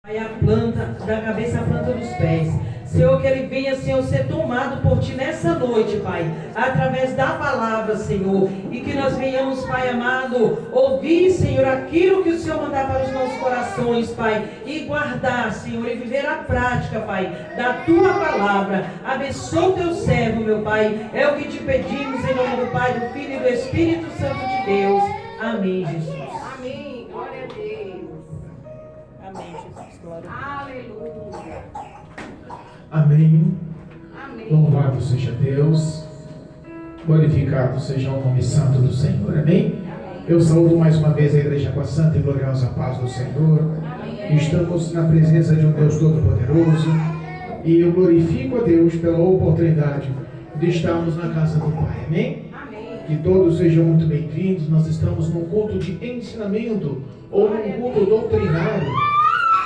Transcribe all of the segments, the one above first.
A planta da cabeça, a planta dos pés. Senhor, que ele venha, Senhor, ser tomado por Ti nessa noite, Pai, através da palavra, Senhor, e que nós venhamos, Pai amado, ouvir, Senhor, aquilo que o Senhor mandar para os nossos corações, Pai, e guardar, Senhor, e viver a prática, Pai, da Tua palavra. Abençoa o Teu servo, meu Pai, é o que Te pedimos em nome do Pai, do Filho e do Espírito Santo de Deus. Amém, Jesus. Amém, glória a Deus. Amém, Jesus, glória a Deus. Aleluia. Amém. Amém. Louvado seja Deus. Glorificado seja o nome santo do Senhor. Amém. Eu saúdo mais uma vez a igreja com a santa e gloriosa paz do Senhor. Amém. Estamos na presença de um Deus Todo-Poderoso. E eu glorifico a Deus pela oportunidade de estarmos na casa do Pai. Amém. Amém. Que todos sejam muito bem-vindos. Nós estamos num culto de ensinamento ou num culto doutrinário.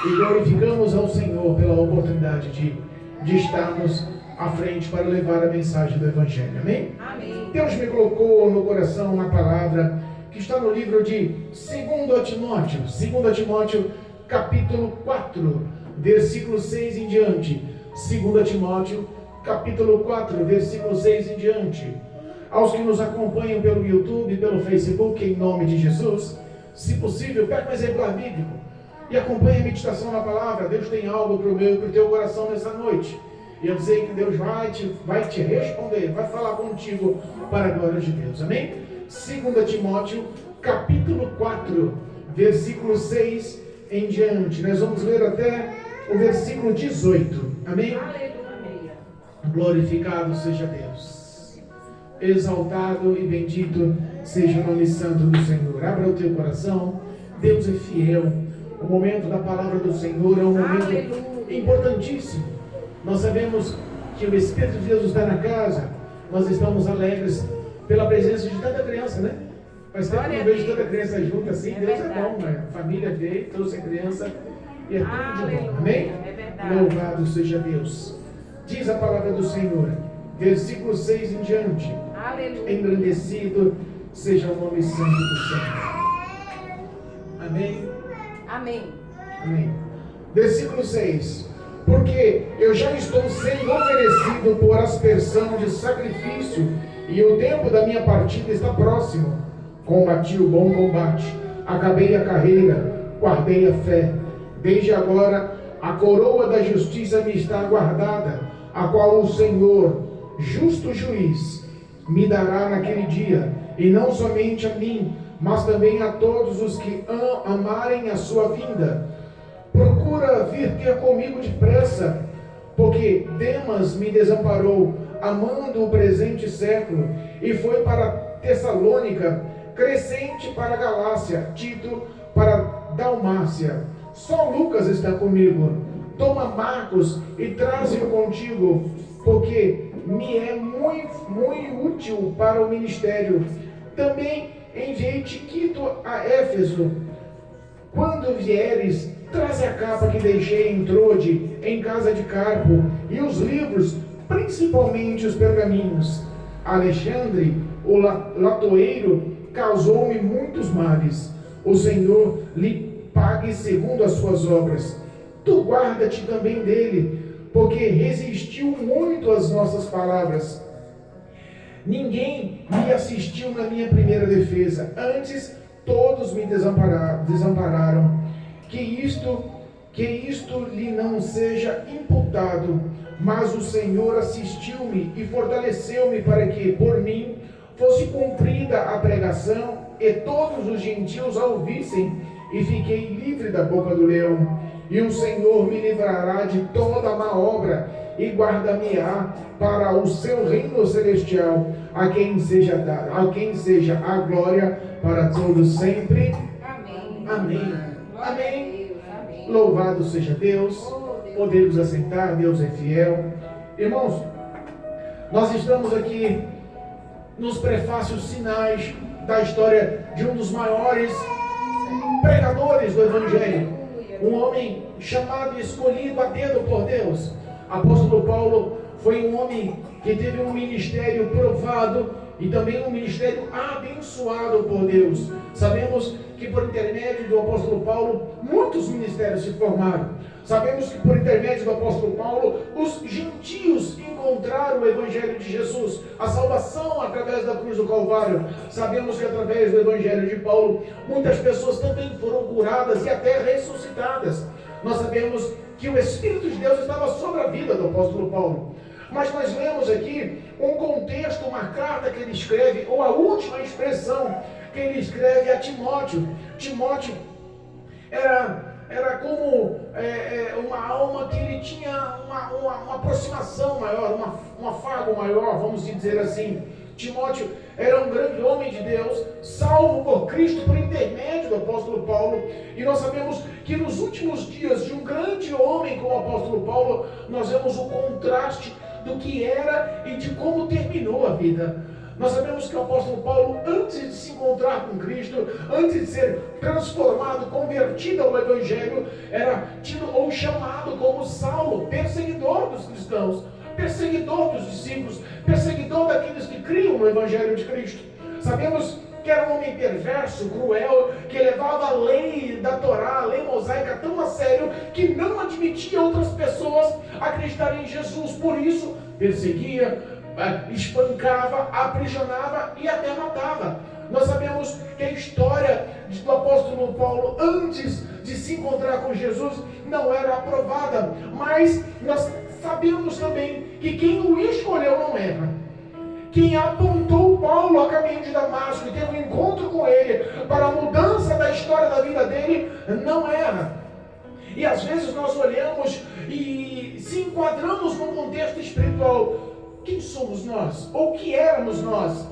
E glorificamos ao Senhor pela oportunidade de estarmos à frente para levar a mensagem do Evangelho. Amém? Amém. Deus me colocou no coração uma palavra que está no livro de 2 Timóteo. 2 Timóteo, capítulo 4, versículo 6 em diante. 2 Timóteo, capítulo 4, versículo 6 em diante. Aos que nos acompanham pelo YouTube, pelo Facebook, em nome de Jesus, se possível, pega um exemplar bíblico e acompanhe a meditação na palavra. Deus tem algo para o meu e para o teu coração nessa noite. E eu sei que Deus vai te responder, vai falar contigo para a glória de Deus. Amém? 2 Timóteo, capítulo 4, versículo 6 em diante. Nós vamos ler até o versículo 18. Amém? Aleluia. Glorificado seja Deus. Exaltado e bendito seja o nome santo do Senhor. Abra o teu coração. Deus é fiel. O momento da palavra do Senhor é um momento importantíssimo. Nós sabemos que o Espírito de Deus está na casa. Nós estamos alegres pela presença de tanta criança, né? Faz tempo que eu não vejo tanta criança junto assim. Deus é bom, né? A família veio, trouxe a criança e é tudo de bom. Amém? É verdade. Louvado seja Deus. Diz a palavra do Senhor, versículo 6 em diante. Aleluia. Engrandecido seja o nome santo do Senhor. Amém? Amém. Amém. Versículo 6. Porque eu já estou sendo oferecido por aspersão de sacrifício, e o tempo da minha partida está próximo. Combati o bom combate, acabei a carreira, guardei a fé. Desde agora a coroa da justiça me está aguardada, a qual o Senhor, justo juiz, me dará naquele dia, e não somente a mim, mas também a todos os que amarem a sua vinda. Procura vir ter comigo depressa, porque Demas me desamparou, amando o presente século, e foi para Tessalônica, Crescente para Galácia, Tito para Dalmácia. Só Lucas está comigo. Toma Marcos e traze-o contigo, porque me é muito útil para o ministério. Também enviei Tiquito a Éfeso. Quando vieres, traz a capa que deixei em Trode, em casa de Carpo, e os livros, principalmente os pergaminhos. Alexandre, o latoeiro, causou-me muitos males. O Senhor lhe pague segundo as suas obras. Tu guarda-te também dele, porque resistiu muito às nossas palavras. Ninguém me assistiu na minha primeira defesa. Antes, todos me desampararam. Que isto lhe não seja imputado, mas o Senhor assistiu-me e fortaleceu-me para que, por mim, fosse cumprida a pregação e todos os gentios a ouvissem, e fiquei livre da boca do leão. E o Senhor me livrará de toda má obra e guarda-me-á para o seu reino celestial, a quem seja a glória para todos sempre. Amém. Amém. Glória a Amém. Deus. Amém. Louvado seja Deus. Oh, Deus. Podemos assentar, Deus é fiel. Irmãos, nós estamos aqui nos prefácios finais da história de um dos maiores pregadores do Evangelho. Um homem chamado e escolhido a dedo por Deus. Apóstolo Paulo foi um homem que teve um ministério provado e também um ministério abençoado por Deus. Sabemos que por intermédio do apóstolo Paulo, muitos ministérios se formaram. Sabemos que por intermédio do apóstolo Paulo, os gentios encontraram o evangelho de Jesus, a salvação através da cruz do Calvário. Sabemos que através do evangelho de Paulo, muitas pessoas também foram curadas e até ressuscitadas. Nós sabemos que o Espírito de Deus estava sobre a vida do apóstolo Paulo. Mas nós lemos aqui um contexto, uma carta que ele escreve, ou a última expressão que ele escreve a Timóteo. Timóteo era como uma alma que ele tinha uma aproximação maior, um afago maior, vamos dizer assim. Timóteo era um grande homem de Deus, salvo por Cristo por intermédio do apóstolo Paulo. E nós sabemos que nos últimos dias de um grande homem como o apóstolo Paulo, nós vemos o contraste do que era e de como terminou a vida. Nós sabemos que o apóstolo Paulo, antes de se encontrar com Cristo, antes de ser transformado, convertido ao Evangelho, era tido ou chamado como Saulo, perseguidor dos cristãos, perseguidor dos discípulos, perseguidor daqueles que criam no Evangelho de Cristo. Sabemos que era um homem perverso, cruel, que levava a lei da Torá, a lei mosaica tão a sério, que não admitia outras pessoas acreditarem em Jesus. Por isso, perseguia, espancava, aprisionava e até matava. Nós sabemos que a história do apóstolo Paulo, antes de se encontrar com Jesus, não era aprovada, mas nós sabemos também que quem o escolheu não erra. Quem apontou Paulo a caminho de Damasco e teve um encontro com ele para a mudança da história da vida dele, não erra. E às vezes nós olhamos e se enquadramos num contexto espiritual. Quem somos nós? Ou que éramos nós?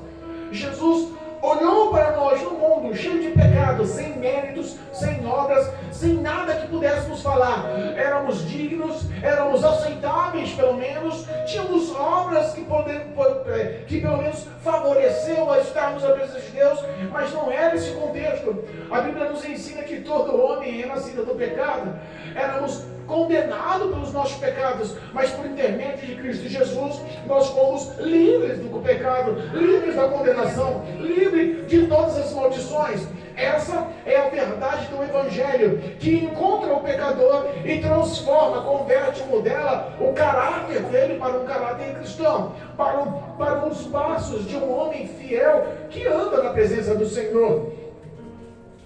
Jesus olhou para nós no mundo cheio de pecados, sem méritos, sem obras, sem nada que pudéssemos falar. Éramos dignos, éramos aceitáveis pelo menos, tínhamos obras que pelo menos favoreceu a estarmos à presença de Deus, mas não era esse contexto. A Bíblia nos ensina que todo homem é nascido do pecado. Éramos condenados pelos nossos pecados, mas por intermédio de Cristo Jesus, nós fomos livres do pecado, livres da condenação, livres de todas as maldições. Essa é a verdade do Evangelho, que encontra o pecador e transforma, converte, modela o caráter dele para um caráter cristão, para os passos de um homem fiel que anda na presença do Senhor.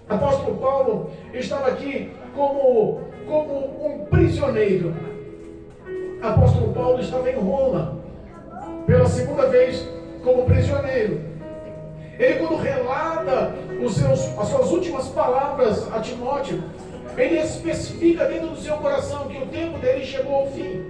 Apóstolo Paulo estava aqui como um prisioneiro. Apóstolo Paulo estava em Roma pela segunda vez como prisioneiro. Ele, quando relata as suas últimas palavras a Timóteo, ele especifica dentro do seu coração que o tempo dele chegou ao fim.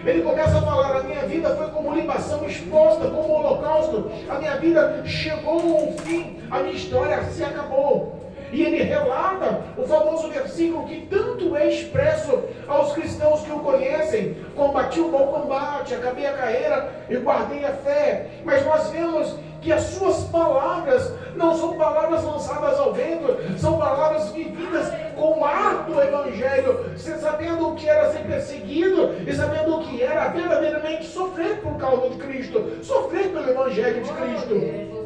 Ele começa a falar: a minha vida foi como libação exposta, como holocausto. A minha vida chegou ao fim, a minha história se acabou. E ele relata o famoso versículo que tanto é expresso aos cristãos que o conhecem: combati o bom combate, acabei a carreira e guardei a fé. Mas nós vemos que as suas palavras não são palavras lançadas ao vento, são palavras vividas com o ar do Evangelho, sabendo o que era ser perseguido e sabendo o que era verdadeiramente sofrer por causa de Cristo, sofrer pelo Evangelho de Cristo.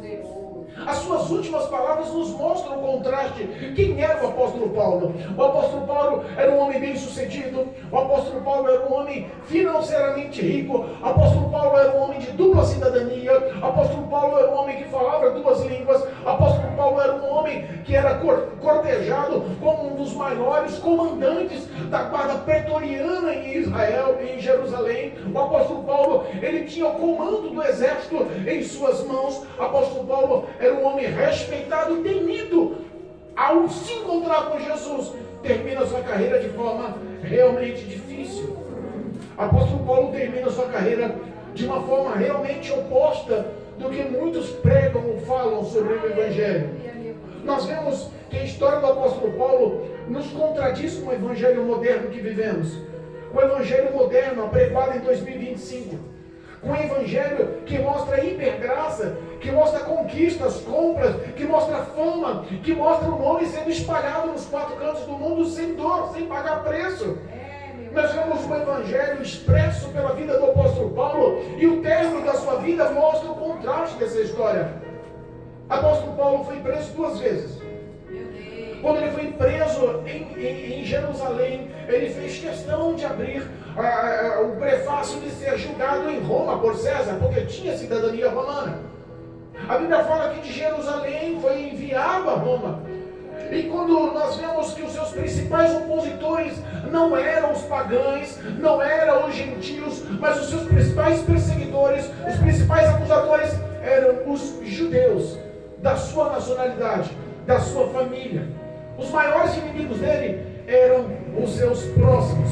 As suas últimas palavras nos mostram o contraste. Quem era o apóstolo Paulo? O apóstolo Paulo era um homem bem sucedido. O apóstolo Paulo era um homem financeiramente rico. O apóstolo Paulo era um homem de dupla cidadania. O apóstolo Paulo era um homem que falava duas línguas. O apóstolo Paulo era um homem que era cortejado como um dos maiores comandantes da guarda pretoriana em Israel, em Jerusalém. O apóstolo Paulo, ele tinha o comando do exército em suas mãos. O apóstolo Paulo era um homem respeitado e temido. Ao se encontrar com Jesus, termina sua carreira de forma realmente difícil. Apóstolo Paulo termina sua carreira de uma forma realmente oposta do que muitos pregam ou falam sobre o Evangelho. Nós vemos que a história do apóstolo Paulo nos contradiz com o Evangelho moderno que vivemos. O Evangelho moderno, apregado em 2025. Com um Evangelho que mostra hipergraça, que mostra conquistas, compras, que mostra fama, que mostra o nome sendo espalhado nos quatro cantos do mundo sem dor, sem pagar preço. nós vemos o Evangelho expresso pela vida do apóstolo Paulo, e o término da sua vida mostra o contraste dessa história. O apóstolo Paulo foi preso 2 vezes. Quando ele foi preso em Jerusalém, ele fez questão de abrir o prefácio de ser julgado em Roma por César, porque tinha cidadania romana. A Bíblia fala que de Jerusalém foi enviado a Roma. E quando nós vemos que os seus principais opositores não eram os pagãos, não eram os gentios, mas os seus principais perseguidores, os principais acusadores eram os judeus, da sua nacionalidade, da sua família. Os maiores inimigos dele eram os seus próximos.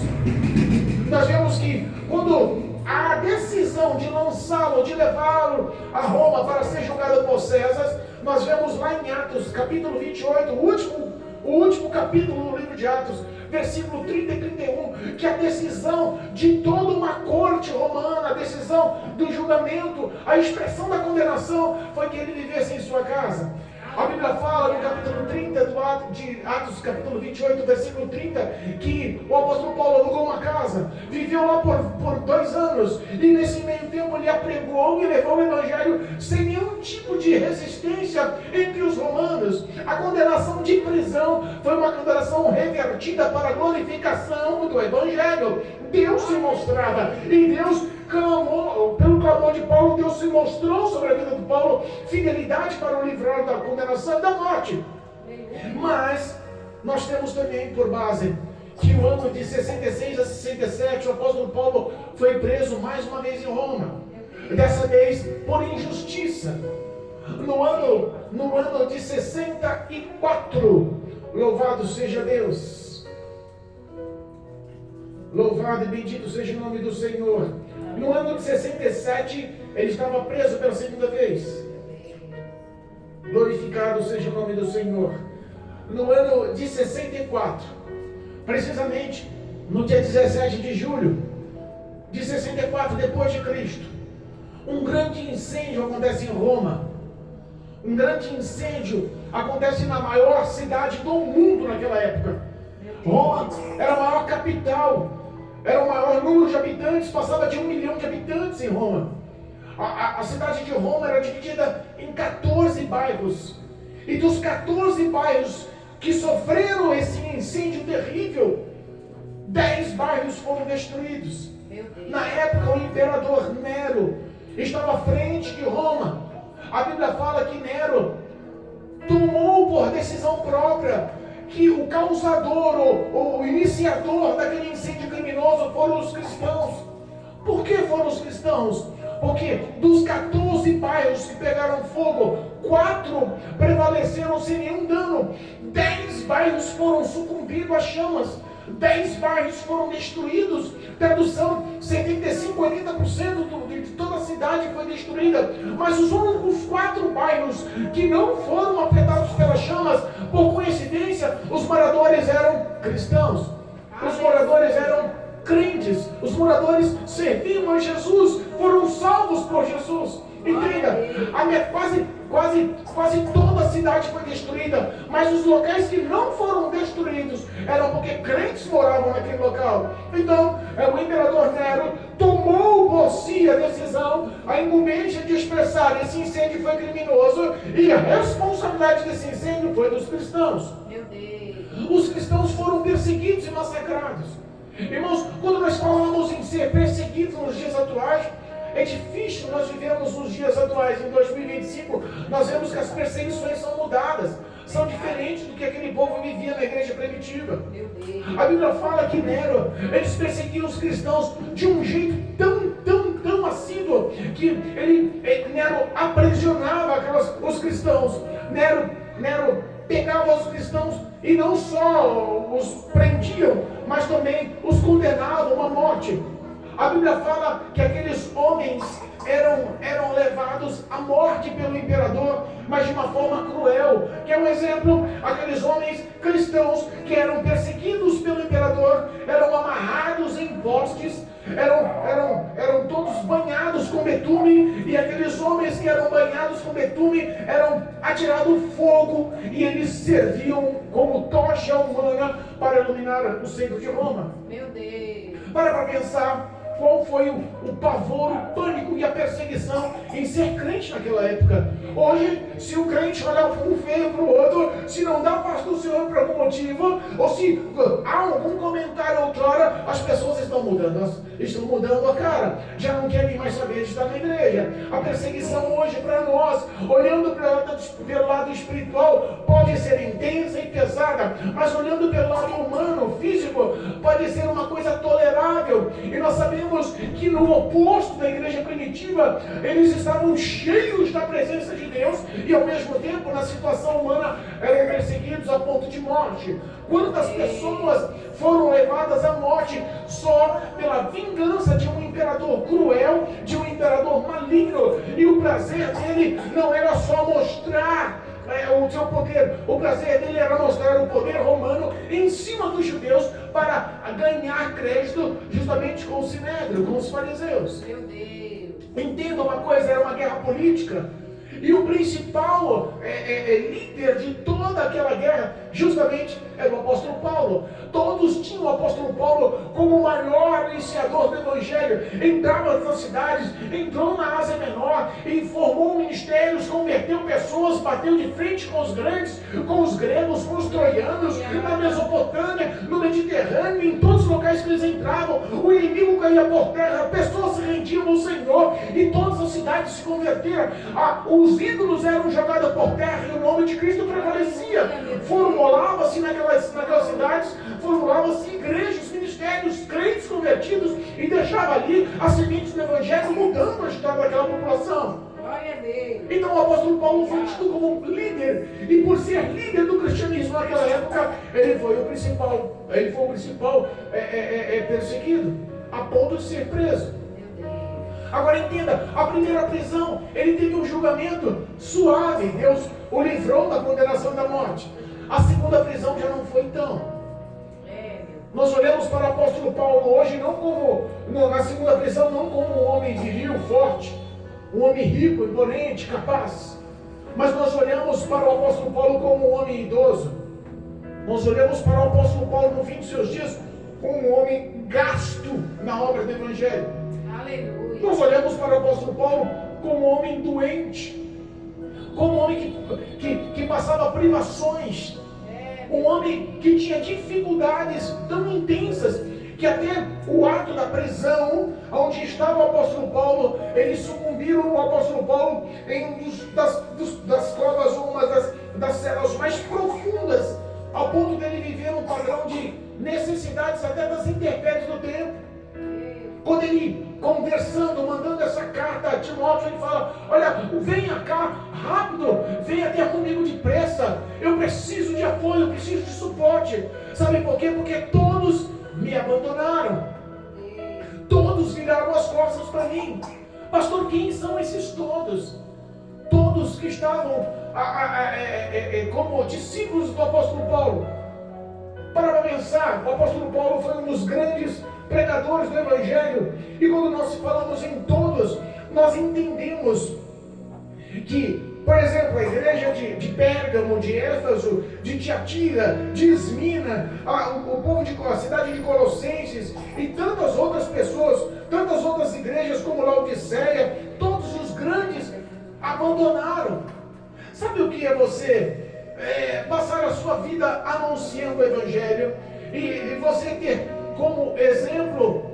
Nós vemos que quando a decisão de lançá-lo, de levá-lo a Roma para ser julgado por César, nós vemos lá em Atos, capítulo 28, o último capítulo do livro de Atos, versículo 30 e 31, que a decisão de toda uma corte romana, a decisão do julgamento, a expressão da condenação, foi que ele vivesse em sua casa. A Bíblia fala no capítulo 30 de Atos, capítulo 28, versículo 30, que o apóstolo Paulo alugou uma casa, viveu lá por 2 anos, e nesse meio tempo ele apregou e levou o Evangelho sem nenhum tipo de resistência entre os romanos. A condenação de prisão foi uma condenação revertida para a glorificação do Evangelho. Deus se mostrava, e Deus clamou, pelo clamor de Paulo, Deus se mostrou sobre a vida de Paulo fidelidade para o livrar da condenação e da morte. Mas nós temos também por base que o ano de 66 a 67 o apóstolo Paulo foi preso mais uma vez em Roma, dessa vez por injustiça. No ano de 64, louvado seja Deus, louvado e bendito seja o nome do Senhor. No ano de 67, ele estava preso pela 2ª vez. Glorificado seja o nome do Senhor. No ano de 64, precisamente no dia 17 de julho de 64 depois de Cristo, um grande incêndio acontece em Roma. Um grande incêndio acontece na maior cidade do mundo naquela época. Roma era a maior capital, era o maior número de habitantes, passava de 1 milhão de habitantes em Roma. A cidade de Roma era dividida em 14 bairros. E dos 14 bairros que sofreram esse incêndio terrível, 10 bairros foram destruídos. Na época, o imperador Nero estava à frente de Roma. A Bíblia fala que Nero tomou por decisão própria que o causador, o iniciador daquele incêndio criminoso foram os cristãos. Por que foram os cristãos? Porque dos 14 bairros que pegaram fogo, 4 prevaleceram sem nenhum dano. 10 bairros foram sucumbidos às chamas. 10 bairros foram destruídos. Tradução, 75, 80% de toda a cidade foi destruída. Mas os únicos 4 bairros que não foram afetados pelas chamas, por coincidência, os moradores eram cristãos. Os moradores eram crentes. Os moradores serviam a Jesus, foram salvos por Jesus. Entenda, quase toda a cidade foi destruída, mas os locais que não foram destruídos eram porque crentes moravam naquele local. Então, o imperador Nero tomou por si a decisão, a incumbência de expressar: esse incêndio foi criminoso e a responsabilidade desse incêndio foi dos cristãos. Meu Deus. Os cristãos foram perseguidos e massacrados. Irmãos, quando nós falamos em ser perseguidos nos dias atuais, é difícil nós vivemos nos dias atuais. Em 2025, nós vemos que as perseguições são mudadas, são diferentes do que aquele povo vivia na igreja primitiva. A Bíblia fala que Nero, eles perseguiam os cristãos de um jeito tão assíduo, que Nero aprisionava os cristãos. Nero pegava os cristãos e não só os prendiam, mas também os condenavam à morte. A Bíblia fala que aqueles homens eram levados à morte pelo imperador, mas de uma forma cruel. Que é um exemplo, aqueles homens cristãos que eram perseguidos pelo imperador, eram amarrados em postes, eram todos banhados com betume, e aqueles homens que eram banhados com betume eram atirados fogo, e eles serviam como tocha humana para iluminar o centro de Roma. Meu Deus. Para pensar qual foi o pavor, o pânico e a perseguição em ser crente naquela época. Hoje, se o crente olhar um feio para o outro, se não dá a paz do Senhor por algum motivo, ou se há algum comentário outrora, as pessoas estão mudando a cara. Já não querem mais saber de estar na igreja. A perseguição hoje para nós, olhando pelo lado espiritual, pode ser intensa e pesada, mas olhando pelo lado humano, físico, pode ser uma coisa tolerável. E nós sabemos que no oposto da igreja primitiva, eles estavam cheios da presença de Deus e ao mesmo tempo, na situação humana, eram perseguidos a ponto de morte. Quantas pessoas foram levadas à morte só pela vingança de um imperador cruel, de um imperador maligno, e o prazer dele não era só mostrar o seu poder, o prazer dele era mostrar o poder romano em cima dos judeus para ganhar crédito justamente com o sinédrio, com os fariseus. Meu Deus. Entenda uma coisa, era uma guerra política, e o principal líder de toda aquela guerra justamente era o apóstolo Paulo. Todos tinham o apóstolo Paulo como o maior iniciador do evangelho. Entrava nas cidades, entrou na Ásia Menor e formou ministérios, converteu pessoas, bateu de frente com os grandes, com os gregos, com os troianos, na Mesopotâmia, no Mediterrâneo, em todos os locais que eles entravam, o inimigo caía por terra, pessoas se rendiam ao Senhor e todas as cidades se converteram. Os ídolos eram jogados por terra e o nome de Cristo prevalecia. Formulava-se naquelas cidades, formulavam-se igrejas, ministérios, crentes convertidos, e deixava ali as sementes do evangelho mudando a história daquela população. Glória a Deus. Então o apóstolo Paulo foi tido como líder, e por ser líder do cristianismo naquela época, ele foi o principal perseguido, a ponto de ser preso. Agora entenda, a primeira prisão, ele teve um julgamento suave, Deus o livrou da condenação da morte. A segunda prisão já não foi tão. Nós olhamos para o apóstolo Paulo hoje na segunda prisão, não como um homem viril, forte, um homem rico, imponente, capaz. Mas nós olhamos para o apóstolo Paulo como um homem idoso. Nós olhamos para o apóstolo Paulo no fim de seus dias como um homem gasto na obra do evangelho. Aleluia. Nós olhamos para o apóstolo Paulo como um homem doente, como um homem que passava privações, um homem que tinha dificuldades tão intensas que até o ato da prisão, onde estava o apóstolo Paulo, eles sucumbiram o apóstolo Paulo em uma das covas, ou uma das celas mais profundas, ao ponto dele viver um padrão de necessidades até das intempéries do tempo. Quando ele, conversando, mandando essa carta a Timóteo, ele fala: olha, venha cá, rápido, venha até comigo depressa, eu preciso de apoio, eu preciso de suporte. Sabe por quê? Porque todos me abandonaram, todos viraram as costas para mim. Pastor, quem são esses todos? Todos que estavam como discípulos do apóstolo Paulo. Para pensar, o apóstolo Paulo foi um dos grandes pregadores do evangelho, e quando nós falamos em todos, nós entendemos que, por exemplo, a igreja de Pérgamo, de Éfeso, de Tiatira, de Esmina, o povo a cidade de Colossenses e tantas outras pessoas, tantas outras igrejas como Laodiceia, todos os grandes abandonaram. Sabe o que é você passar a sua vida anunciando o evangelho e você ter como exemplo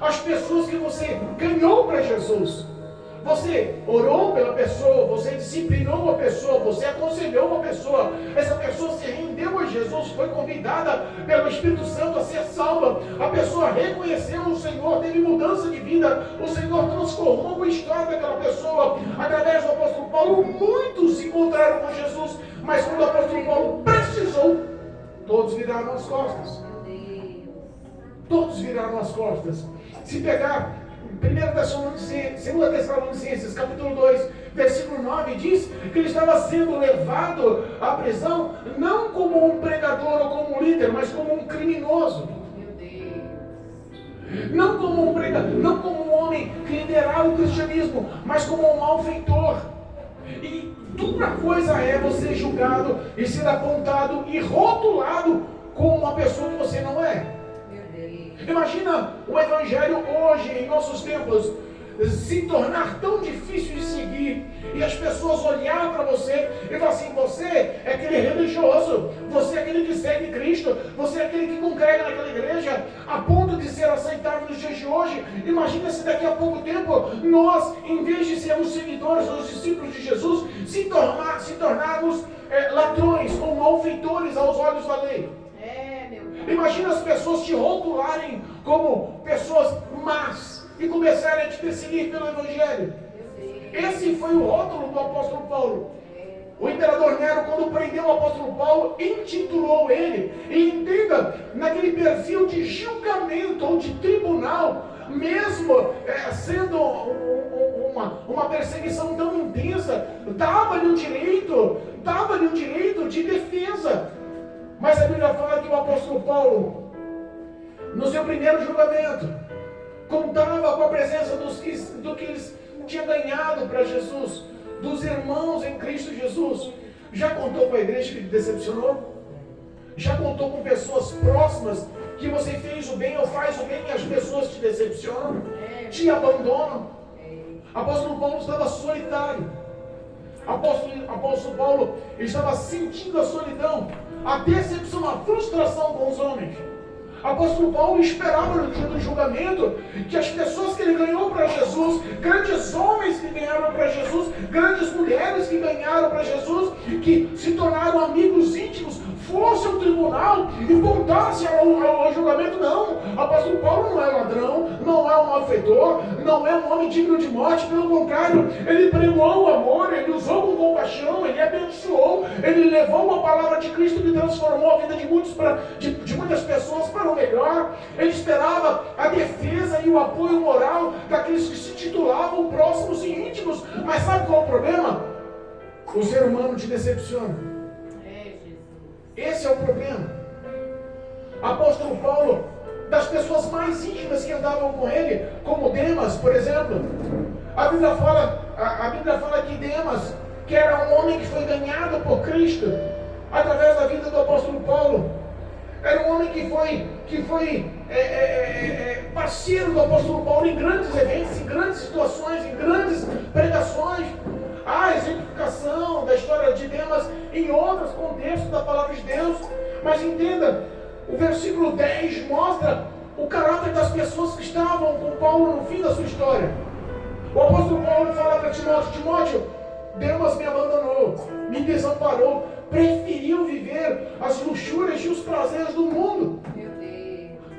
as pessoas que você ganhou para Jesus? Você orou pela pessoa, você disciplinou uma pessoa, você aconselhou uma pessoa, essa pessoa se rendeu a Jesus, foi convidada pelo Espírito Santo a ser salva, a pessoa reconheceu o Senhor, teve mudança de vida, o Senhor transformou a história daquela pessoa. Através do apóstolo Paulo, muitos se encontraram com Jesus, mas quando o apóstolo Paulo precisou, todos viraram as costas. Todos viraram as costas. Se pegar 2 Tessalonicenses, capítulo 2, versículo 9, diz que ele estava sendo levado à prisão, não como um pregador ou como um líder, mas como um criminoso. Não como um pregador, não como um homem que liderava o cristianismo, mas como um malfeitor. E dura coisa é você julgado e ser apontado e rotulado como uma pessoa que você não é. Imagina o Evangelho hoje, em nossos tempos, se tornar tão difícil de seguir e as pessoas olhar para você e falar assim: você é aquele religioso, você é aquele que segue Cristo, você é aquele que congrega naquela igreja, a ponto de ser aceitável nos dias de hoje. Imagina se daqui a pouco tempo nós, em vez de sermos seguidores ou discípulos de Jesus, se tornarmos ladrões ou malfeitores aos olhos da lei. Imagina as pessoas te rotularem como pessoas más e começarem a te perseguir pelo Evangelho. Esse foi o rótulo do apóstolo Paulo. O imperador Nero, quando prendeu o apóstolo Paulo, intitulou ele, e entenda, naquele perfil de julgamento ou de tribunal, mesmo sendo uma perseguição tão intensa, dava-lhe um direito de defesa. Mas a Bíblia fala que o apóstolo Paulo, no seu primeiro julgamento, contava com a presença do que eles tinham ganhado para Jesus, dos irmãos em Cristo Jesus. Já contou com a igreja que te decepcionou? Já contou com pessoas próximas que você fez o bem ou faz o bem e as pessoas te decepcionam, te abandonam? Apóstolo Paulo estava solitário. Apóstolo Paulo estava sentindo a solidão, a decepção, a frustração com os homens. Apóstolo Paulo esperava no dia do julgamento que as pessoas que ele ganhou para Jesus, grandes homens que ganharam para Jesus, grandes mulheres que ganharam para Jesus, que se tornaram amigos íntimos, fosse ao tribunal e voltasse ao julgamento. Não, apóstolo Paulo não é ladrão, não é um malfeitor, não é um homem digno de morte. Pelo contrário, ele pregou o amor, ele usou com compaixão, ele abençoou, ele levou a palavra de Cristo que transformou a vida de muitas pessoas para o melhor. Ele esperava a defesa e o apoio moral daqueles que se titulavam próximos e íntimos. Mas sabe qual é o problema? O ser humano te decepciona. Esse é o problema. Apóstolo Paulo, das pessoas mais íntimas que andavam com ele, como Demas, por exemplo, a Bíblia fala que Demas, que era um homem que foi ganhado por Cristo através da vida do apóstolo Paulo, era um homem que foi parceiro do apóstolo Paulo em grandes eventos, em grandes situações, em grandes pregações. A exemplificação da história de Demas em outros contextos da palavra de Deus. Mas entenda, o versículo 10 mostra o caráter das pessoas que estavam com Paulo no fim da sua história. O apóstolo Paulo fala para Timóteo: Timóteo, Demas me abandonou, me desamparou, preferiu viver as luxúrias e os prazeres do mundo.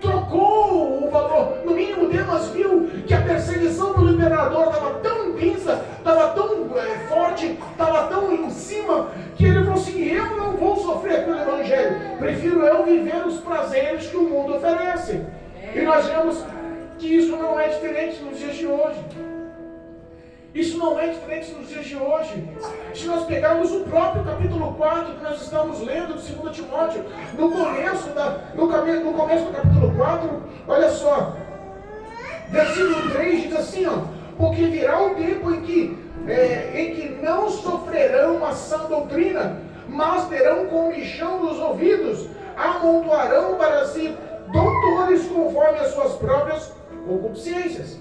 Trocou o valor. No mínimo, Demas viu que a perseguição do imperador estava tão intensa, estava tão forte, estava tão em cima, que ele falou assim: eu não vou sofrer pelo Evangelho, prefiro eu viver os prazeres que o mundo oferece. E nós vemos que isso não é diferente nos dias de hoje. Isso não é diferente nos dias de hoje. Se nós pegarmos o próprio capítulo 4 que nós estamos lendo de 2 Timóteo, no começo do capítulo 4, olha só, versículo 3 diz assim, porque virá um tempo em que não sofrerão a sã doutrina, mas terão comichão dos ouvidos, amontoarão para si doutores conforme as suas próprias concupiscências.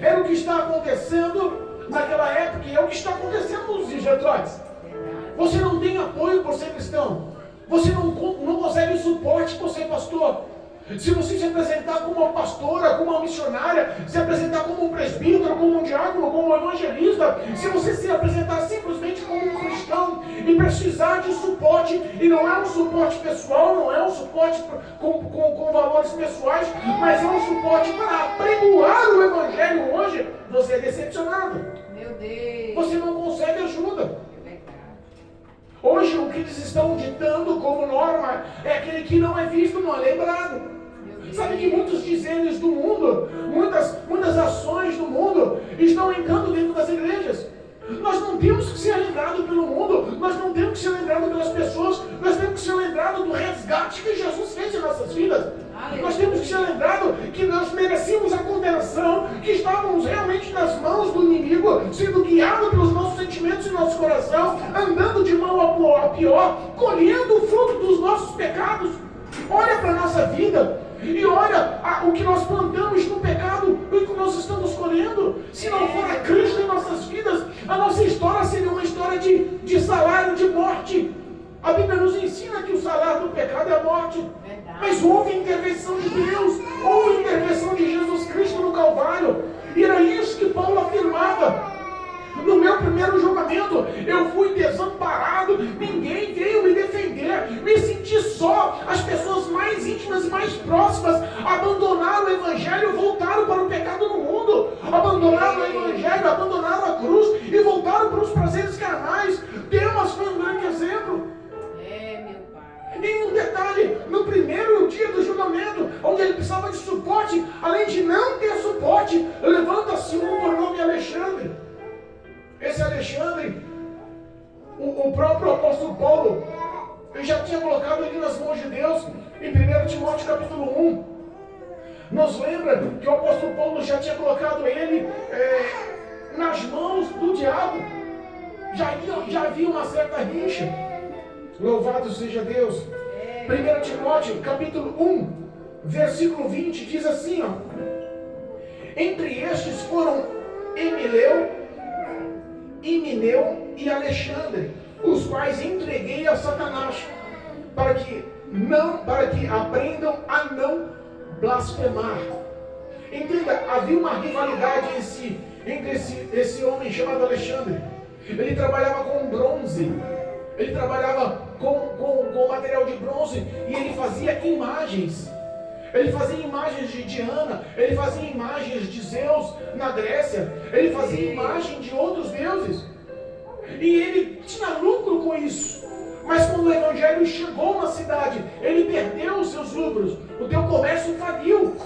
Era o que está acontecendo naquela época e é o que está acontecendo nos dias atuais. Você não tem apoio por ser cristão. Você não consegue suporte por ser pastor. Se você se apresentar como uma pastora, como uma missionária, se apresentar como um presbítero, como um diácono, como um evangelista, se você se apresentar simplesmente como um cristão e precisar de suporte, e não é um suporte pessoal, não é um suporte com valores pessoais, mas é um suporte para apregoar o evangelho hoje, você é decepcionado. Meu Deus. Você não consegue ajuda. Hoje o que eles estão ditando como norma é aquele que não é visto, não é lembrado. Sabe que muitos dizeres do mundo, muitas ações do mundo estão entrando dentro das igrejas. Nós não temos que ser lembrados pelo mundo, nós não temos que ser lembrados pelas pessoas, nós temos que ser lembrados do resgate que Jesus fez em nossas vidas. Nós temos que ser lembrados que nós merecíamos a condenação, que estávamos realmente nas mãos do inimigo, sendo guiados pelos nossos sentimentos e nosso coração, andando de mal a pior, colhendo o fruto dos nossos pecados. Olha para a nossa vida. E olha o que nós plantamos no pecado, o que nós estamos colhendo. Se não for a Cristo em nossas vidas, a nossa história seria uma história de salário, de morte. A Bíblia nos ensina que o salário do pecado é a morte. Mas houve a intervenção de Deus, houve a intervenção de Jesus Cristo no Calvário. E era isso que Paulo afirmava. No meu primeiro julgamento, eu fui desamparado, ninguém veio me defender, me senti só. As pessoas mais íntimas e mais próximas abandonaram o Evangelho, voltaram para o pecado no mundo, abandonaram o Evangelho, abandonaram a cruz e voltaram para os prazeres carnais. Demas foi um grande exemplo. Meu pai. E um detalhe, no primeiro dia do julgamento, onde ele precisava de suporte, além de não ter suporte, levanta-se um por nome Alexandre. Esse Alexandre, o próprio apóstolo Paulo, ele já tinha colocado ele nas mãos de Deus, em 1 Timóteo capítulo 1. Nos lembra que o apóstolo Paulo já tinha colocado ele nas mãos do diabo. Já havia uma certa rixa. Louvado seja Deus. 1 Timóteo capítulo 1, versículo 20, diz assim, ó: entre estes foram Himeneu e Alexandre, os quais entreguei a Satanás, para que aprendam a não blasfemar. Entenda, havia uma rivalidade entre esse homem chamado Alexandre. Ele trabalhava com bronze, ele trabalhava com material de bronze, e ele fazia imagens. Ele fazia imagens de Diana, ele fazia imagens de Zeus na Grécia, ele fazia imagem de outros deuses. E ele tinha lucro com isso. Mas quando o Evangelho chegou na cidade, ele perdeu os seus lucros. O teu comércio faliu.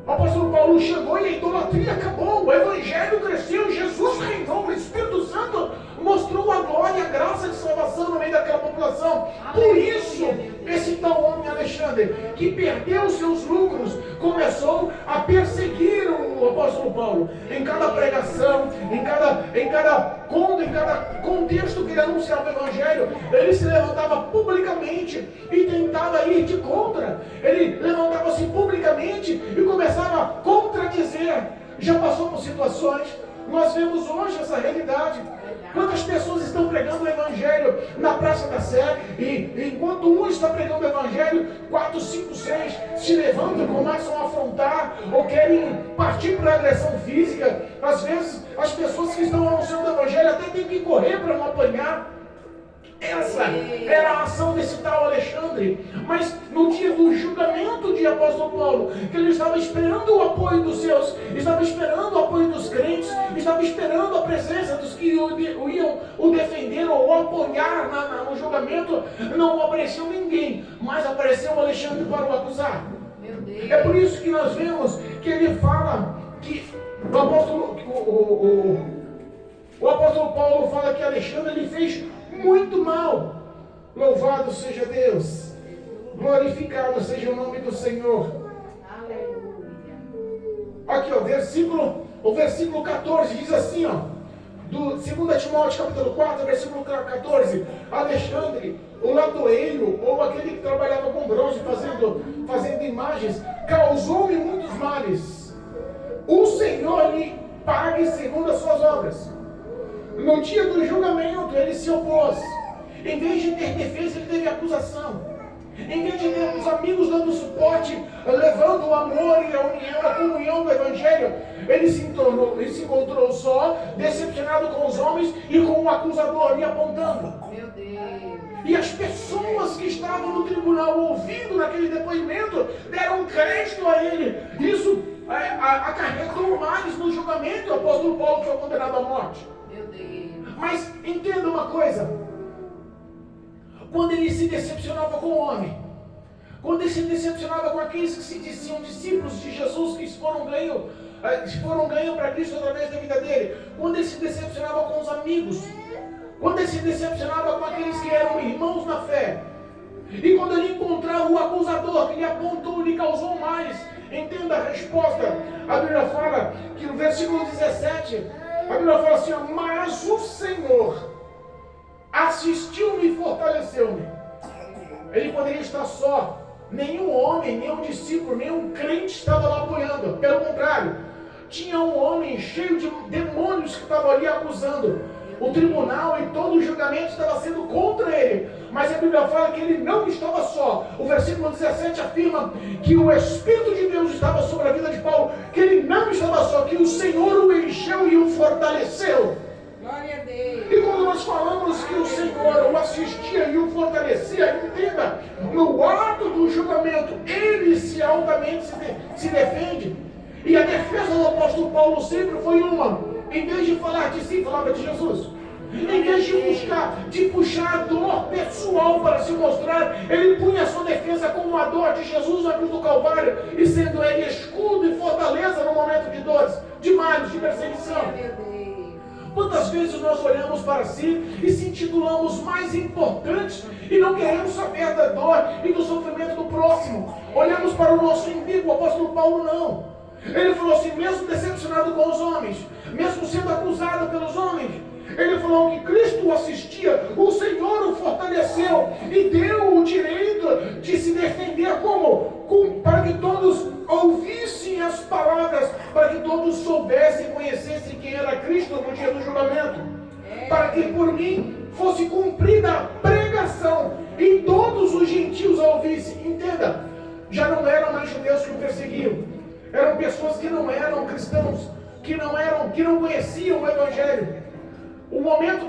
O apóstolo Paulo chegou e a idolatria acabou. O Evangelho cresceu, Jesus reinou, o Espírito Santo mostrou a glória e a graça de salvação no meio daquela população. Por isso, esse tal homem Alexandre, que perdeu os seus lucros, começou a perseguir o apóstolo Paulo. Em cada pregação, em cada contexto que ele anunciava o Evangelho, ele se levantava publicamente e tentava ir de contra. Ele levantava-se publicamente e começava a contradizer. Já passou por situações, nós vemos hoje essa realidade. Quantas pessoas estão pregando o Evangelho na Praça da Sé, e enquanto um está pregando o Evangelho, 4, 5, 6 se levantam e começam a afrontar ou querem partir para a agressão física. Às vezes as pessoas que estão anunciando o Evangelho até têm que correr para não apanhar. Essa era a ação desse tal Alexandre. Mas no dia do julgamento de apóstolo Paulo, que ele estava esperando o apoio dos seus, estava esperando o apoio dos crentes, estava esperando a presença dos que iam o defender ou o apoiar no julgamento, não apareceu ninguém, mas apareceu o Alexandre para o acusar. Meu Deus. É por isso que nós vemos que ele fala que o apóstolo Paulo fala que Alexandre ele fez muito mal. Louvado seja Deus, glorificado seja o nome do Senhor. Aleluia. Aqui, o versículo 14 diz assim, ó, do 2 Timóteo capítulo 4, versículo 14: Alexandre, o latoeiro, ou aquele que trabalhava com bronze fazendo imagens, causou-me muitos males. O Senhor lhe pague segundo as suas obras. No dia do julgamento, ele se opôs. Em vez de ter defesa, ele teve acusação. Em vez de ter os amigos dando suporte, levando o amor e a união, a comunhão do Evangelho, ele se encontrou só, decepcionado com os homens e com o acusador lhe apontando. Meu Deus. E as pessoas que estavam no tribunal ouvindo naquele depoimento deram crédito a ele. Isso acarretou males no julgamento. O apóstolo Paulo foi condenado à morte. Meu Deus. Mas entenda uma coisa: quando ele se decepcionava com o homem, quando ele se decepcionava com aqueles que se diziam discípulos de Jesus, que foram ganhos para Cristo através da vida dele, quando ele se decepcionava com os amigos, quando ele se decepcionava com aqueles que eram irmãos na fé, e quando ele encontrava o acusador que lhe apontou, lhe causou males, entenda a resposta. A Bíblia fala que no versículo 17, a Bíblia fala assim: mas o Senhor assistiu-me e fortaleceu-me. Ele poderia estar só, nenhum homem, nenhum discípulo, nenhum crente estava lá apoiando. Pelo contrário, tinha um homem cheio de demônios que estava ali acusando. O tribunal e todo o julgamento estava sendo contra ele. Mas a Bíblia fala que ele não estava só. O versículo 17 afirma que o Espírito de Deus estava sobre a vida de Paulo, que ele não estava só, que o Senhor o encheu e o fortaleceu. Glória a Deus. E quando nós falamos que o Senhor o assistia e o fortalecia, entenda, no ato do julgamento, ele se altamente se defende. E a defesa do apóstolo Paulo sempre foi uma: em vez de falar de si, falava de Jesus. Em vez de puxar a dor pessoal para se mostrar, ele punha a sua defesa como a dor de Jesus na cruz do Calvário, e sendo ele escudo e fortaleza no momento de dores, de males, de perseguição. Quantas vezes nós olhamos para si e se intitulamos mais importantes e não queremos saber da dor e do sofrimento do próximo? Olhamos para o nosso inimigo. O apóstolo Paulo não. Ele falou assim, mesmo decepcionado com os homens, mesmo sendo acusado pelos homens, ele falou que Cristo o assistia, o Senhor o fortaleceu e deu o direito de se defender para que todos ouvissem as palavras, para que todos soubessem e conhecessem quem era Cristo no dia do julgamento, para que por mim fosse cumprida a pregação e todos os gentios a ouvissem. Entenda, já não eram mais judeus que o perseguiam, eram pessoas que não eram cristãos, que não conheciam o Evangelho. O momento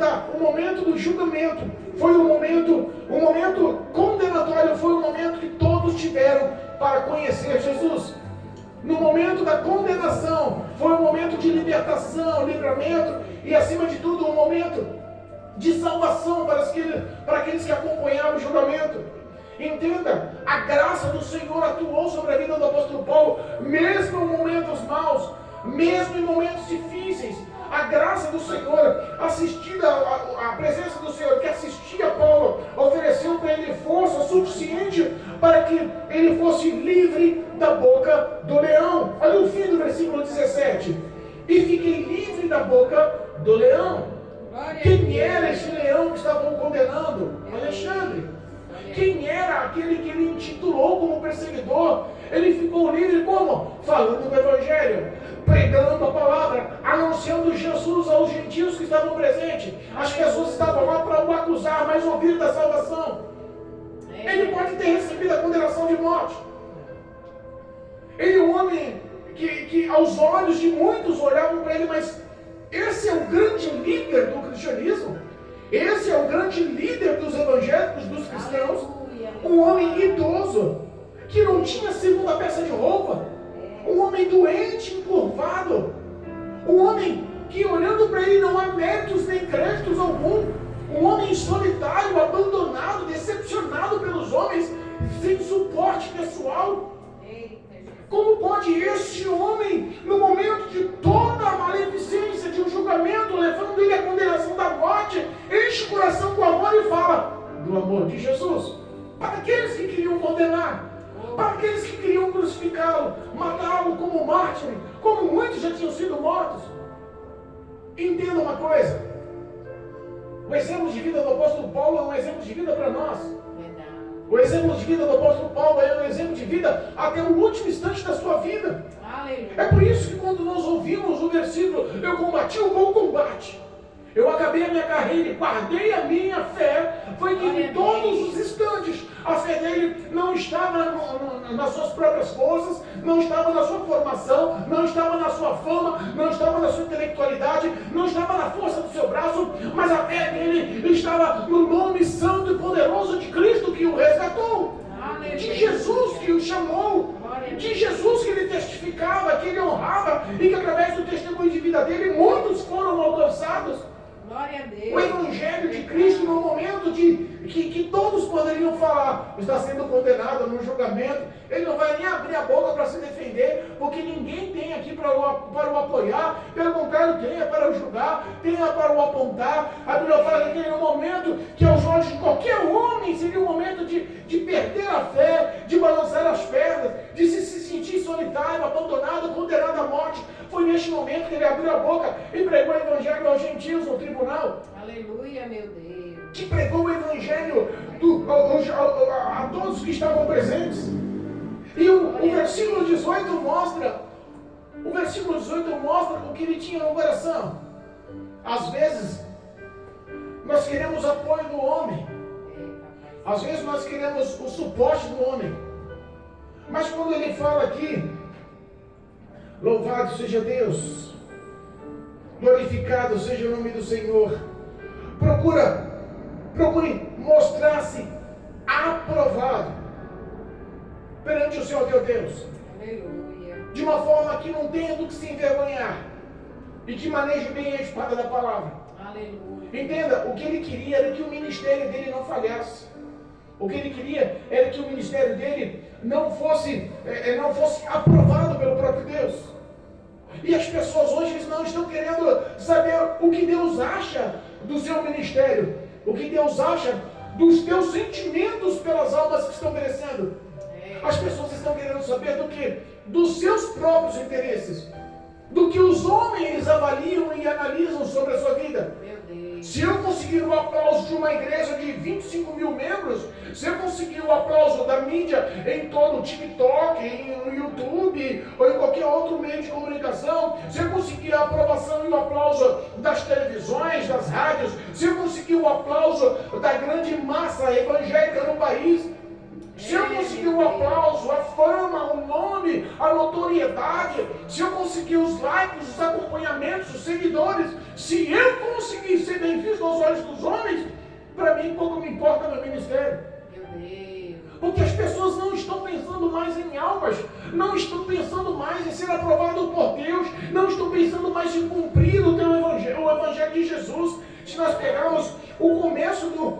do julgamento foi um momento condenatório, foi um momento que todos tiveram para conhecer Jesus. No momento da condenação, foi um momento de libertação, livramento e, acima de tudo, um momento de salvação para aqueles que acompanharam o julgamento. Entenda, a graça do Senhor atuou sobre a vida do apóstolo Paulo, mesmo em momentos maus, mesmo em momentos difíceis. A graça do Senhor, assistida, a presença do Senhor que assistia Paulo, ofereceu para ele força suficiente para que ele fosse livre da boca do leão. Olha o fim do versículo 17. E fiquei livre da boca do leão. Quem era esse leão que estavam condenando? Alexandre. Quem era aquele que ele intitulou como perseguidor? Ele ficou livre como? Falando do Evangelho, pregando a palavra, anunciando Jesus aos gentios que estavam presentes. As pessoas estavam lá para o acusar, mas ouvir da salvação. Ele pode ter recebido a condenação de morte. Ele é um homem que aos olhos de muitos olhavam para ele, mas esse é o grande líder do cristianismo. Esse é o grande líder dos evangélicos, dos cristãos. Um homem idoso, que não tinha segunda peça de roupa. Um homem doente, encurvado. Um homem que, olhando para ele, não há méritos nem créditos algum. Um homem solitário, abandonado, decepcionado pelos homens, sem suporte pessoal. Como pode este homem, no momento de toda a maleficência de um julgamento, levando ele à condenação da morte, enche o coração com amor e fala do amor de Jesus para aqueles que queriam condenar, para aqueles que queriam crucificá-lo, matá-lo como mártir, como muitos já tinham sido mortos. Entenda uma coisa: o exemplo de vida do apóstolo Paulo é um exemplo de vida para nós. O exemplo de vida do apóstolo Paulo é um exemplo de vida até o último instante da sua vida. É por isso que quando nós ouvimos o versículo, eu combati o bom combate, eu acabei a minha carreira e guardei a minha fé, foi que em todos os instantes a fé dele não estava nas suas próprias forças, não estava na sua formação, não estava na sua fama, não estava na sua intelectualidade, não estava na força do seu braço, mas a fé dele estava no nome santo e poderoso de Cristo que o resgatou, de Jesus que o chamou, de Jesus que ele testificava, que ele honrava e que através do testemunho de vida dele muitos foram alcançados. O Evangelho de Cristo, no momento que todos poderiam falar, está sendo condenado no julgamento, ele não vai nem abrir a boca para se defender, porque ninguém tem aqui para o apoiar, pelo contrário, tenha para o julgar, tenha para o apontar. A Bíblia fala que é um momento que aos olhos de qualquer homem seria um momento de perder a fé, de balançar as pernas, de se sentir solitário, abandonado, condenado à morte. Foi neste momento que ele abriu a boca e pregou o Evangelho aos gentios no tribunal. Aleluia, meu Deus. Que pregou o Evangelho a todos que estavam presentes. E o versículo 18 mostra o que ele tinha no coração. Às vezes, nós queremos apoio do homem. Às vezes nós queremos o suporte do homem. Mas quando ele fala aqui, louvado seja Deus, glorificado seja o nome do Senhor. Procure mostrar-se aprovado perante o Senhor teu Deus. Aleluia. De uma forma que não tenha do que se envergonhar. E que maneje bem a espada da palavra. Aleluia. Entenda, o que ele queria era que o ministério dele não falhasse. O que ele queria era que o ministério dele não fosse aprovado pelo próprio Deus. E as pessoas hoje eles não estão querendo saber o que Deus acha do seu ministério. O que Deus acha dos teus sentimentos pelas almas que estão perecendo. As pessoas estão querendo saber do que? Dos seus próprios interesses. Do que os homens avaliam e analisam sobre a sua vida. Se eu conseguir o aplauso de uma igreja de 25 mil membros, se eu conseguir o aplauso da mídia em todo o TikTok, no YouTube, ou em qualquer outro meio de comunicação, se eu conseguir a aprovação e o aplauso das televisões, das rádios, se eu conseguir o aplauso da grande massa evangélica no país, se eu conseguir o aplauso, a fama, o nome, a notoriedade, se eu conseguir os likes, os acompanhamentos, os seguidores, se eu conseguir ser bem visto aos olhos dos homens, para mim pouco me importa meu ministério. Meu Deus. Porque as pessoas não estão pensando mais em almas, não estão pensando mais em ser aprovado por Deus, não estão pensando mais em cumprir o evangelho de Jesus. Se nós pegarmos o começo do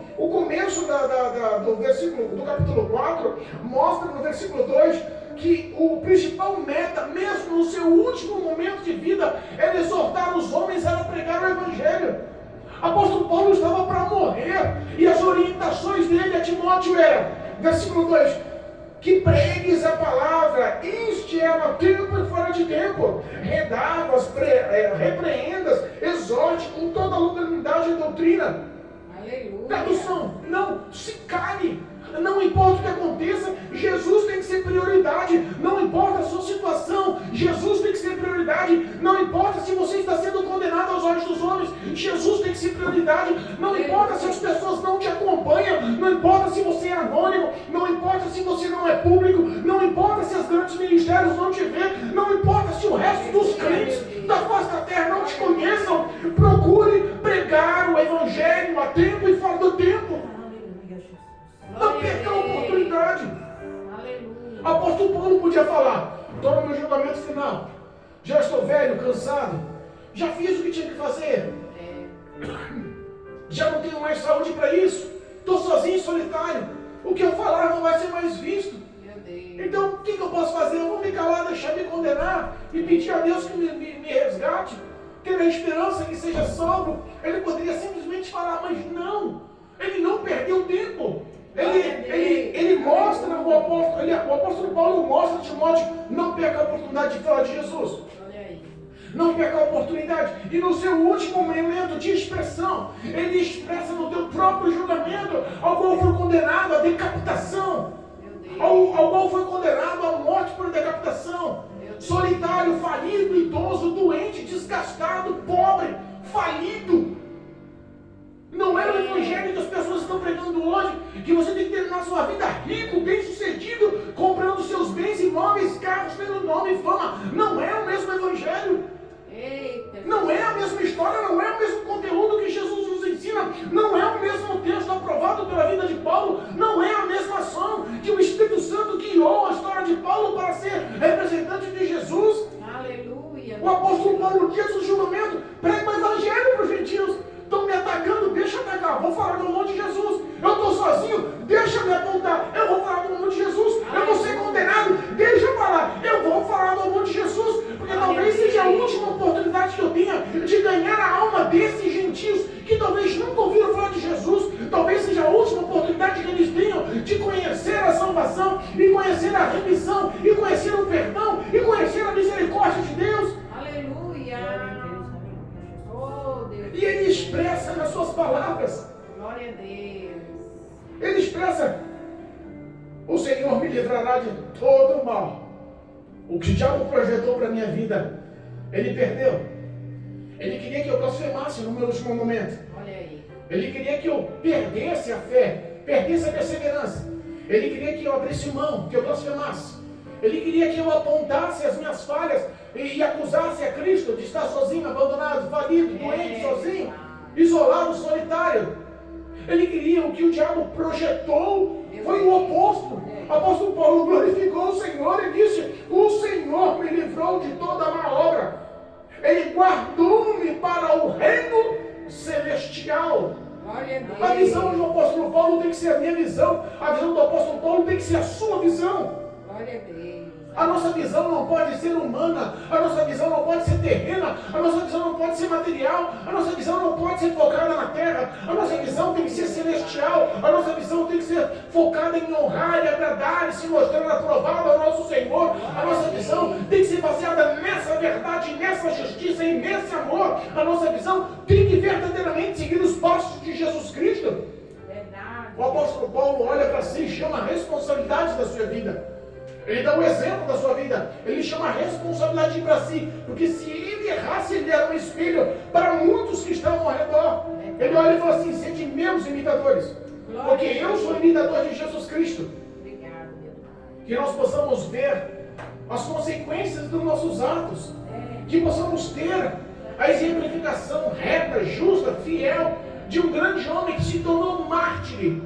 versículo do capítulo 4, mostra no versículo 2 que o principal meta, mesmo no seu último momento de vida, era exortar os homens a pregar o evangelho. Apóstolo Paulo estava para morrer e as orientações dele a Timóteo eram, versículo 2, que pregues a palavra, inste ela a tempo e fora de tempo, redavas, repreendas, exorte com toda a longanimidade e doutrina. Aleluia. Tradução, não se cale. Não importa o que aconteça, Jesus tem que ser prioridade. Não importa a sua situação, Jesus tem que ser prioridade. Não importa se você está sendo condenado aos olhos dos homens, Jesus tem que ser prioridade. Não importa se as pessoas não te acompanham, não importa se você é anônimo, não importa se você não é público, não importa se os grandes ministérios não te vêem, não importa se o resto dos crentes da face da terra não te conheçam. Procure pregar o evangelho a tempo e fora do tempo. Não perca a oportunidade. Aleluia. Apóstolo Paulo podia falar: estou no meu julgamento final, já estou velho, cansado, já fiz o que tinha que fazer, já não tenho mais saúde para isso, estou sozinho e solitário, o que eu falar não vai ser mais visto. Meu Deus. Então o que eu posso fazer? Eu vou me calar, deixar me condenar e pedir a Deus que me resgate, ter a esperança que seja salvo. Ele poderia simplesmente falar, mas não, ele não perdeu tempo. Ele mostra, o apóstolo Paulo mostra a Timóteo, não perca a oportunidade de falar de Jesus. Olha aí. Não perca a oportunidade. E no seu último momento de expressão, ele expressa no teu próprio julgamento, ao qual foi condenado à decapitação, ao qual foi condenado à morte por decapitação. Solitário, falido, idoso, doente, desgastado, pobre, falido. Não é o evangelho que as pessoas estão pregando hoje, que você tem que terminar sua vida rico, bem sucedido, comprando seus bens, imóveis, carros, tendo nome e fama. Não é o mesmo evangelho. Eita. Não é a mesma história, não é o mesmo conteúdo que Jesus nos ensina, não é o mesmo texto aprovado pela vida de Paulo, não é a mesma ação que o Espírito Santo guiou a história de Paulo para ser representante de Jesus. Aleluia. O apóstolo Paulo, no dia do julgamento, prega o evangelho para os gentios. Estão me atacando, deixa eu atacar, vou falar do nome de Jesus. Eu estou sozinho, deixa eu me apontar, eu vou falar do nome de Jesus. Eu vou ser condenado, deixa eu falar, eu vou falar do nome de Jesus. Porque talvez seja a última oportunidade que eu tenha de ganhar a alma desses gentios que talvez nunca ouviram falar de Jesus. Talvez seja a última oportunidade que eles tenham de conhecer a salvação, e conhecer a remissão, e conhecer o perdão, e conhecer a misericórdia de Deus. Aleluia. Oh, Deus. E ele expressa nas suas palavras. Glória a Deus. Ele expressa: o Senhor me livrará de todo o mal. O que o diabo projetou para a minha vida, ele perdeu. Ele queria que eu blasfemasse no meu último momento. Olha aí. Ele queria que eu perdesse a fé, perdesse a perseverança. Ele queria que eu abrisse mão, que eu blasfemasse. Ele queria que eu apontasse as minhas falhas e acusasse a Cristo de estar sozinho, abandonado, falido, doente, sozinho, isolado, solitário. Ele queria, o que o diabo projetou foi o oposto. O apóstolo Paulo glorificou o Senhor e disse: o Senhor me livrou de toda má obra. Ele guardou-me para o reino celestial. Glória a Deus. A visão do apóstolo Paulo tem que ser a minha visão. A visão do apóstolo Paulo tem que ser a sua visão. Glória a Deus. A nossa visão não pode ser humana, a nossa visão não pode ser terrena, a nossa visão não pode ser material, a nossa visão não pode ser focada na terra, a nossa visão tem que ser celestial, a nossa visão tem que ser focada em honrar e agradar e se mostrar aprovado ao nosso Senhor. A nossa visão tem que ser baseada nessa verdade, nessa justiça e nesse amor. A nossa visão tem que verdadeiramente seguir os passos de Jesus Cristo. Verdade. O apóstolo Paulo olha para si e chama a responsabilidade da sua vida. Ele dá o exemplo da sua vida. Ele chama a responsabilidade para si. Porque se ele errasse, ele era um espelho para muitos que estavam ao redor. Ele olha e fala assim: sede meus imitadores. Porque eu sou imitador de Jesus Cristo. Obrigado, meu Pai. Que nós possamos ver as consequências dos nossos atos. Que possamos ter a exemplificação reta, justa, fiel de um grande homem que se tornou mártir.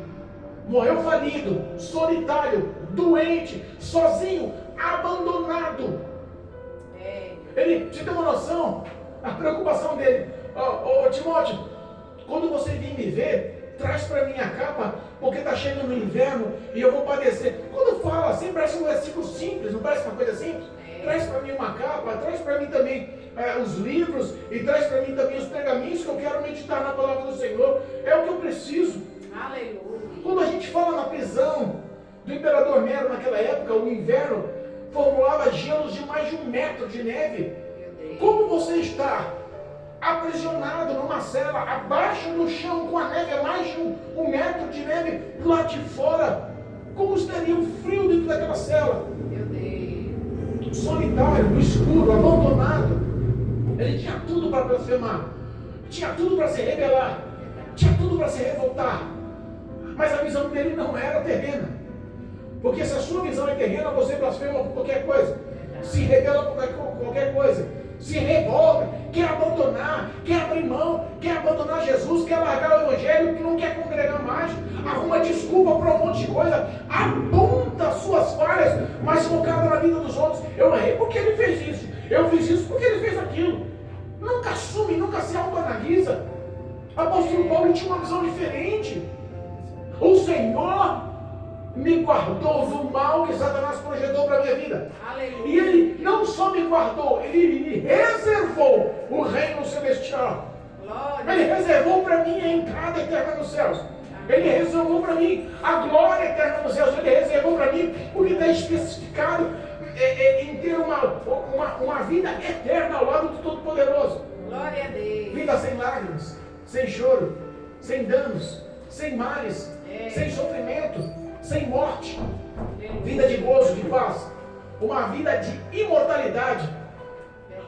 Morreu falido, solitário, doente, sozinho, abandonado. Ele, você tem uma noção? A preocupação dele: Timóteo, quando você vir me ver, traz para mim a capa, porque está chegando o inverno e eu vou padecer. Quando fala assim, parece um versículo simples, não parece uma coisa simples? Traz para mim uma capa, traz para mim também os livros e traz para mim também os pergaminhos que eu quero meditar na palavra do Senhor. É o que eu preciso. Aleluia. Quando a gente fala na prisão do imperador Nero naquela época, o inverno formulava gelos de mais de 1 metro de neve. Como você está aprisionado numa cela, abaixo do chão, com a neve a mais de 1 metro de neve lá de fora? Como estaria o frio dentro daquela cela? Meu Deus. Solitário, no escuro, abandonado. Ele tinha tudo para blasfemar, tinha tudo para se rebelar, tinha tudo para se revoltar. Mas a visão dele não era terrena. Porque se a sua visão é terrena, você blasfema por qualquer coisa, se rebela por qualquer coisa, se revolta, quer abandonar, quer abrir mão, quer abandonar Jesus, quer largar o Evangelho, que não quer congregar mais, arruma desculpa para um monte de coisa, aponta as suas falhas, mas focada na vida dos outros. Eu errei porque ele fez isso, eu fiz isso porque ele fez aquilo. Nunca assume, nunca se autoanalisa. O apóstolo Paulo tinha uma visão diferente. O Senhor me guardou do mal que Satanás projetou para a minha vida. Aleluia. E Ele não só me guardou, Ele me reservou o reino celestial. Glória. Ele reservou para mim a entrada eterna nos céus. Ele reservou para mim a glória eterna nos céus. Ele reservou para mim o que está especificado em ter uma vida eterna ao lado do Todo-Poderoso. Glória a Deus. Vida sem lágrimas, sem choro, sem danos, sem males, sem sofrimento, sem morte. Vida de gozo, de paz. Uma vida de imortalidade.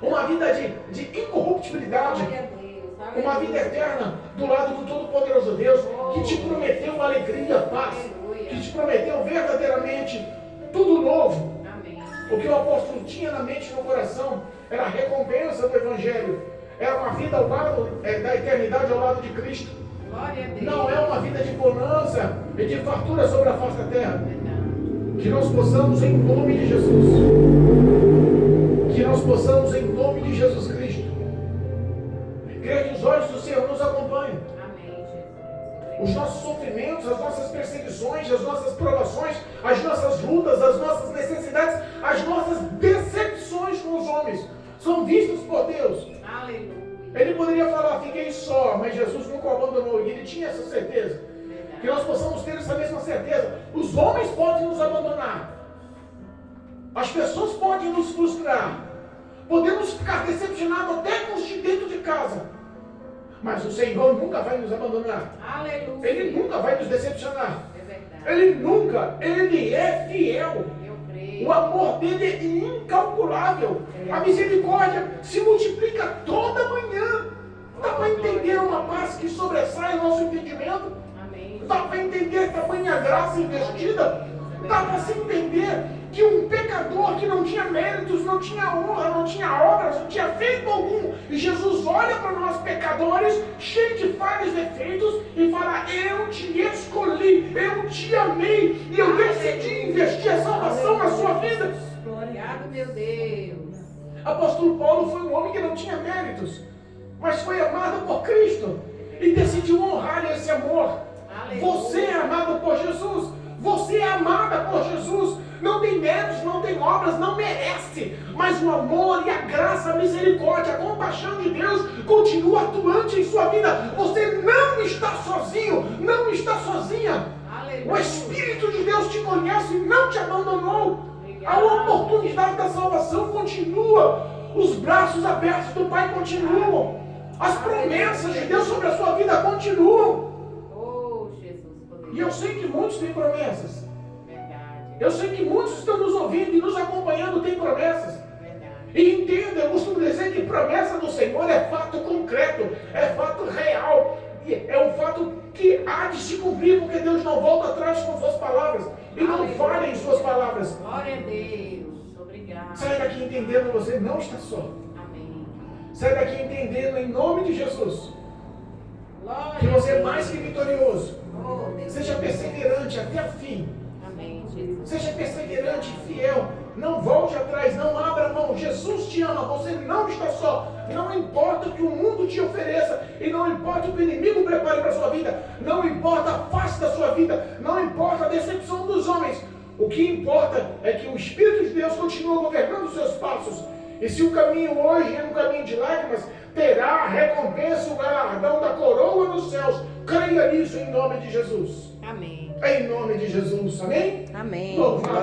Uma vida de incorruptibilidade. Glória a Deus. Uma vida eterna do lado do Todo-Poderoso Deus, que te prometeu alegria, paz, que te prometeu verdadeiramente tudo novo. Amém. O que o apóstolo tinha na mente e no coração era a recompensa do Evangelho. Era uma vida ao lado da eternidade, ao lado de Cristo. Glória a Deus. Não é uma vida de bonança e de fartura sobre a face da terra. Verdade. Que nós possamos, em nome de Jesus, que nós possamos, em nome de Jesus Cristo, crer que os olhos do Senhor nos acompanham. Amém, Jesus. Os nossos sofrimentos, as nossas perseguições, as nossas provações, as nossas lutas, as nossas necessidades, as nossas decepções com os homens são vistas por Deus. Aleluia. Ele poderia falar: fiquei só, mas Jesus nunca o abandonou, e ele tinha essa certeza. Que nós possamos ter essa mesma certeza. Os homens podem nos abandonar, as pessoas podem nos frustrar, podemos ficar decepcionados até com os de dentro de casa, mas o Senhor nunca vai nos abandonar. Aleluia. Ele nunca vai nos decepcionar. Ele é fiel. Eu creio. O amor dele é incalculável. A misericórdia se multiplica toda manhã. Dá para entender uma paz que sobressai o nosso entendimento? Amém. Dá para entender tamanha graça investida? Dá para se entender que um pecador que não tinha méritos, não tinha honra, não tinha obras, não tinha feito algum, e Jesus olha para nós pecadores, cheios de falhas e defeitos, e fala: eu te escolhi, eu te amei, e eu decidi investir a salvação na sua vida. Obrigado, meu Deus. Apóstolo Paulo foi um homem que não tinha méritos, mas foi amado por Cristo, e decidiu honrar esse amor. Aleluia. Você é amado por Jesus. Você é amada por Jesus. Não tem méritos, não tem obras, não merece. Mas o amor e a graça, a misericórdia, a compaixão de Deus continua atuante em sua vida. Você não está sozinho, não está sozinha. Aleluia. O Espírito de Deus te conhece e não te abandonou. A Obrigado. oportunidade da salvação continua. Os braços abertos do Pai continuam. As promessas de Deus sobre a sua vida continuam. Oh, Jesus poderoso. E eu sei que muitos têm promessas. Verdade. Eu sei que muitos estão nos ouvindo e nos acompanhando têm promessas. Verdade. E entenda, eu costumo dizer que promessa do Senhor é fato concreto, é fato real. E é um fato que há de se cumprir, porque Deus não volta atrás com suas palavras. E não falha em suas palavras. Glória a Deus. Obrigado. Sai daqui entendendo, você não está só. Amém. Sai daqui entendendo em nome de Jesus Glória que você a é Deus. mais que vitorioso. Oh, Deus. Seja perseverante até o fim. Amém, Jesus. Seja perseverante e fiel. Não volte atrás, não abra mão. Jesus te ama, você não está só. Não importa o que o mundo te ofereça. E não importa o que o inimigo prepare para a sua vida. Não importa a face da sua vida. Não importa a decepção dos homens. O que importa é que o Espírito de Deus continua governando os seus passos. E se o caminho hoje é um caminho de lágrimas, terá a recompensa, o galardão da coroa nos céus. Creia nisso em nome de Jesus. Amém. Em nome de Jesus. Amém? Amém. Louvado